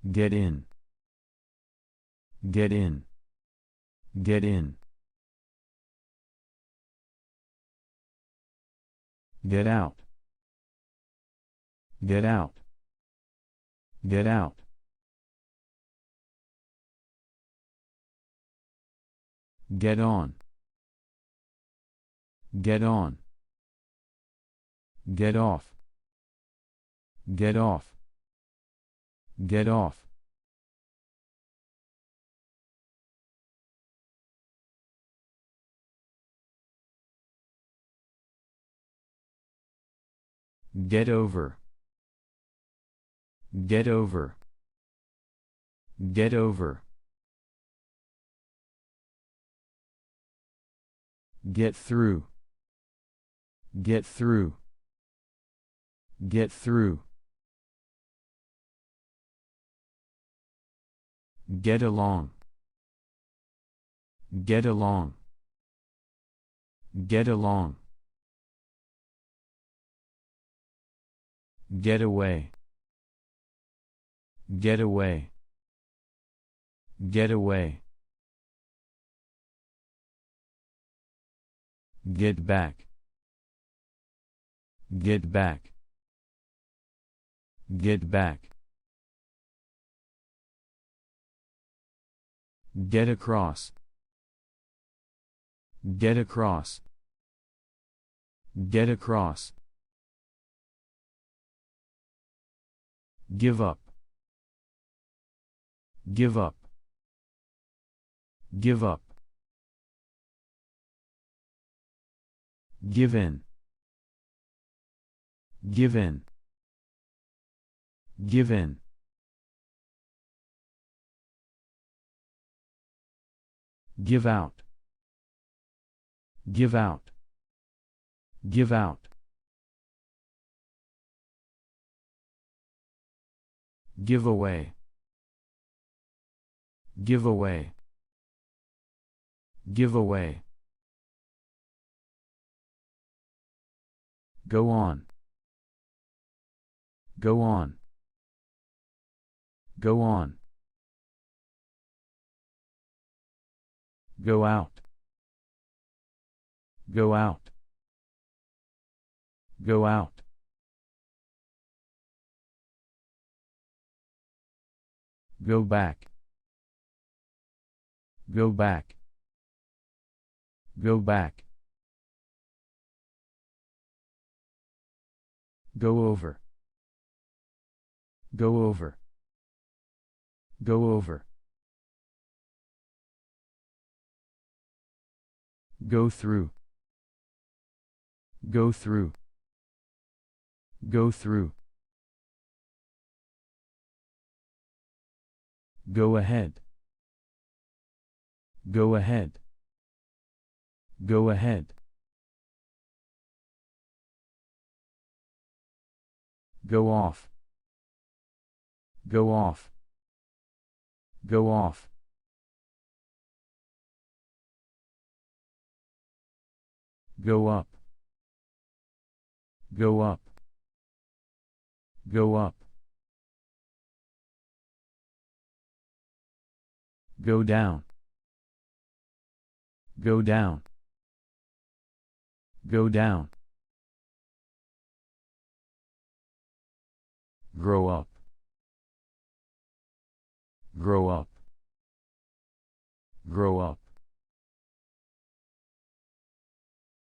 Get in. Get in. Get in. Get out. Get out. Get out. Get on. Get on. Get off. Get off. Get off. Get over. Get over. Get over. Get through. Get through. Get through. Get along. Get along. Get along. Get away. Get away. Get away. Get back. Get back. Get back. Get across. Get across. Get across. Give up. Give up. Give up. Give in. Give in. Give in. Give out. Give out. Give out. Give away. Give away. Give away. Go on. Go on. Go on. Go out. Go out. Go out. Go back. Go back. Go back. Go over. Go over. Go over. Go through. Go through. Go through. Go ahead. Go ahead. Go ahead. Go off. Go off. Go off. Go up. Go up. Go up. Go down. Go down. Go down. Grow up. Grow up. Grow up.